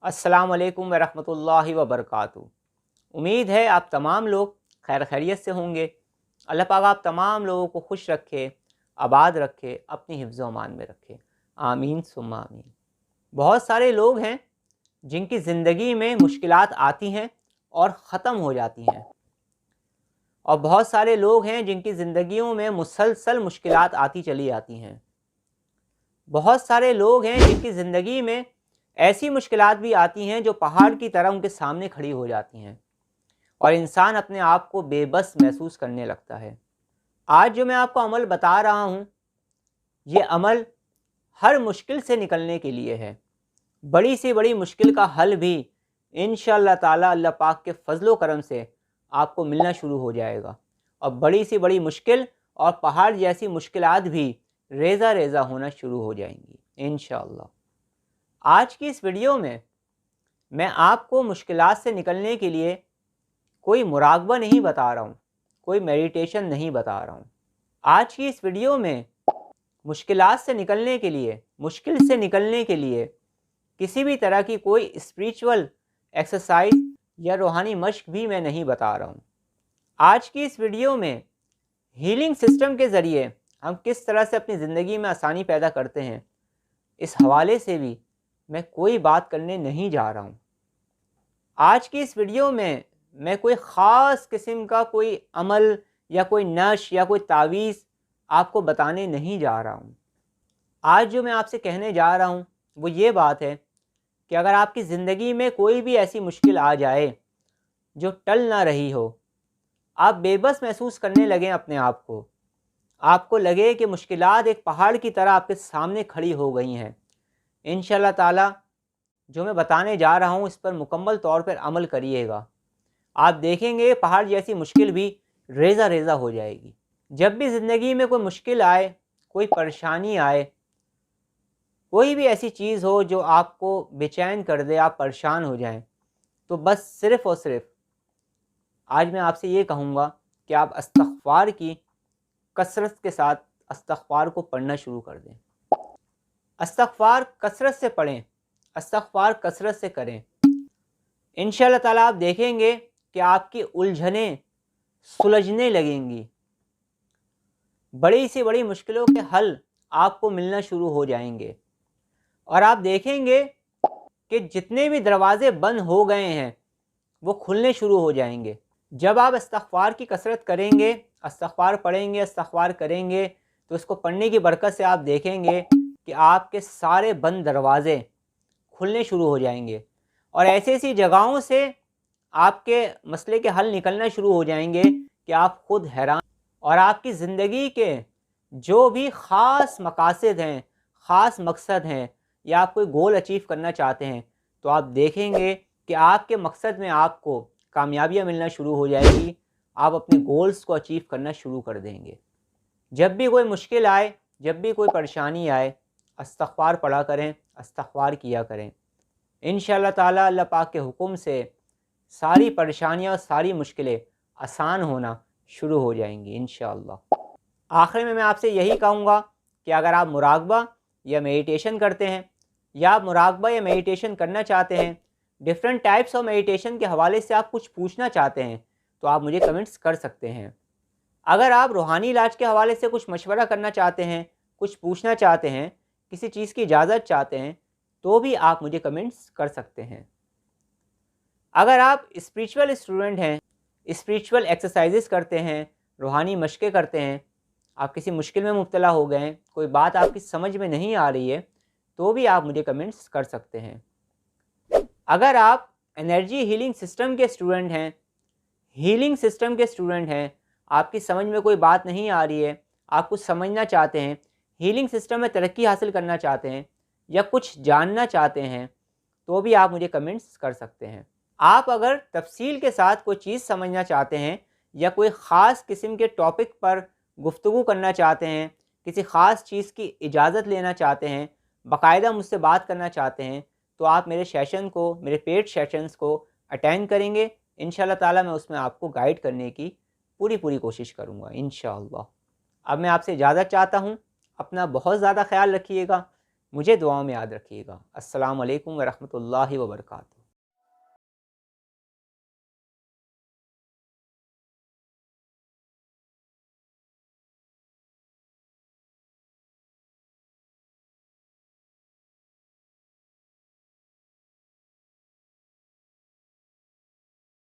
अस्सलाम वालेकुम वरहमतुल्लाहि वबरकातुहू। उम्मीद है आप तमाम लोग खैर खैरियत से होंगे। अल्लाह पाक आप तमाम लोगों को खुश रखे, आबाद रखे, अपनी हिफ्ज़ व अमान में रखे। आमीन सुम्मा आमीन। बहुत सारे लोग हैं जिनकी ज़िंदगी में मुश्किलात आती हैं और ख़त्म हो जाती हैं, और बहुत सारे लोग हैं जिनकी ज़िंदगियों में मुसलसल मुश्किलात आती चली आती हैं। बहुत सारे लोग हैं जिनकी ज़िंदगी में ऐसी मुश्किलात भी आती हैं जो पहाड़ की तरह उनके सामने खड़ी हो जाती हैं और इंसान अपने आप को बेबस महसूस करने लगता है। आज जो मैं आपको अमल बता रहा हूँ, ये अमल हर मुश्किल से निकलने के लिए है। बड़ी से बड़ी मुश्किल का हल भी इंशाअल्लाह ताला अल्लाह पाक के फजलो करम से आपको मिलना शुरू हो जाएगा, और बड़ी से बड़ी मुश्किल और पहाड़ जैसी मुश्किलात भी रेज़ा रेज़ा होना शुरू हो जाएंगी इंशाअल्लाह। आज की इस वीडियो में मैं आपको मुश्किलात से निकलने के लिए कोई मुराकबा नहीं बता रहा हूँ, कोई मेडिटेशन नहीं बता रहा हूँ। आज की इस वीडियो में मुश्किलात से निकलने के लिए, मुश्किल से निकलने के लिए किसी भी तरह की कोई स्पिरिचुअल एक्सरसाइज या रूहानी मश्क भी मैं नहीं बता रहा हूँ। आज की इस वीडियो में हीलिंग सिस्टम के ज़रिए हम किस तरह से अपनी ज़िंदगी में आसानी पैदा करते हैं, इस हवाले से भी मैं कोई बात करने नहीं जा रहा हूँ। आज की इस वीडियो में मैं कोई ख़ास किस्म का कोई अमल या कोई नश या कोई तावीज़ आपको बताने नहीं जा रहा हूँ। आज जो मैं आपसे कहने जा रहा हूँ वो ये बात है कि अगर आपकी ज़िंदगी में कोई भी ऐसी मुश्किल आ जाए जो टल ना रही हो, आप बेबस महसूस करने लगें अपने आप को, आपको लगे कि मुश्किलात एक पहाड़ की तरह आपके सामने खड़ी हो गई हैं, इंशाअल्लाह ताला जो मैं बताने जा रहा हूँ इस पर मुकम्मल तौर पर अमल करिएगा। आप देखेंगे पहाड़ जैसी मुश्किल भी रेज़ा रेज़ा हो जाएगी। जब भी ज़िंदगी में कोई मुश्किल आए, कोई परेशानी आए, कोई भी ऐसी चीज़ हो जो आपको बेचैन कर दे, आप परेशान हो जाएं, तो बस सिर्फ़ और सिर्फ आज मैं आपसे ये कहूँगा कि आप इस्तग़फ़ार की कसरत के साथ इस्तग़फ़ार को पढ़ना शुरू कर दें। इस्तग़फ़ार कसरत से पढ़ें, इस्तग़फ़ार कसरत से करें। इंशाअल्लाह ताला आप देखेंगे कि आपकी उलझनें सुलझने लगेंगी, बड़ी से बड़ी मुश्किलों के हल आपको मिलना शुरू हो जाएंगे, और आप देखेंगे कि जितने भी दरवाज़े बंद हो गए हैं वो खुलने शुरू हो जाएंगे। जब आप इस्तग़फ़ार की कसरत करेंगे, इस्तग़फ़ार पढ़ेंगे, इस्तग़फ़ार करेंगे, तो इसको पढ़ने की बरकत से आप देखेंगे कि आपके सारे बंद दरवाज़े खुलने शुरू हो जाएंगे, और ऐसी ऐसी जगहों से आपके मसले के हल निकलना शुरू हो जाएंगे कि आप ख़ुद हैरान। और आपकी ज़िंदगी के जो भी ख़ास मकासद हैं, ख़ास मकसद हैं, या आप कोई गोल अचीव करना चाहते हैं, तो आप देखेंगे कि आपके मकसद में आपको कामयाबियाँ मिलना शुरू हो जाएगी, आप अपने गोल्स को अचीव करना शुरू कर देंगे। जब भी कोई मुश्किल आए, जब भी कोई परेशानी आए, इस्तग़फ़ार पढ़ा करें, इस्तग़फ़ार किया करें। इंशाअल्लाह ताला अल्लाह पाक के हुक्म से सारी परेशानियाँ और सारी मुश्किलें आसान होना शुरू हो जाएंगी इंशाअल्लाह। आखिर में मैं आपसे यही कहूँगा कि अगर आप मुराकबा या मेडिटेशन करते हैं, या आप मुराकबा या मेडिटेशन करना चाहते हैं, डिफरेंट टाइप्स ऑफ मेडिटेशन के हवाले से आप कुछ पूछना चाहते हैं, तो आप मुझे कमेंट्स कर सकते हैं। अगर आप रूहानी इलाज के हवाले से कुछ मशवरा करना चाहते हैं, कुछ पूछना चाहते हैं, किसी चीज़ की इजाज़त चाहते हैं, तो भी आप मुझे कमेंट्स कर सकते हैं। अगर आप स्पिरिचुअल स्टूडेंट हैं, स्पिरिचुअल एक्सरसाइजेस करते हैं, रूहानी मशक़ें करते हैं, आप किसी मुश्किल में मुब्तला हो गए हैं, कोई बात आपकी समझ में नहीं आ रही है, तो भी आप मुझे कमेंट्स कर सकते हैं। अगर आप एनर्जी हीलिंग सिस्टम के स्टूडेंट हैं, हीलिंग सिस्टम के स्टूडेंट हैं, आपकी समझ में कोई बात नहीं आ रही है, आप कुछ समझना चाहते हैं, हीलिंग सिस्टम में तरक्की हासिल करना चाहते हैं, या कुछ जानना चाहते हैं, तो भी आप मुझे कमेंट्स कर सकते हैं। आप अगर तफसील के साथ कोई चीज़ समझना चाहते हैं, या कोई ख़ास किस्म के टॉपिक पर गुफ्तगू करना चाहते हैं, किसी ख़ास चीज़ की इजाज़त लेना चाहते हैं, बाकायदा मुझसे बात करना चाहते हैं, तो आप मेरे सेशन को, मेरे पेड सेशंस को अटेंड करेंगे। इंशाअल्लाह ताला मैं उसमें आपको गाइड करने की पूरी कोशिश करूँगा इंशाअल्लाह। اب میں آپ سے اجازت چاہتا ہوں، اپنا بہت زیادہ خیال رکھیے گا، مجھے دعاؤں میں یاد رکھیے گا۔ السلام علیکم ورحمۃ اللہ وبرکاتہ۔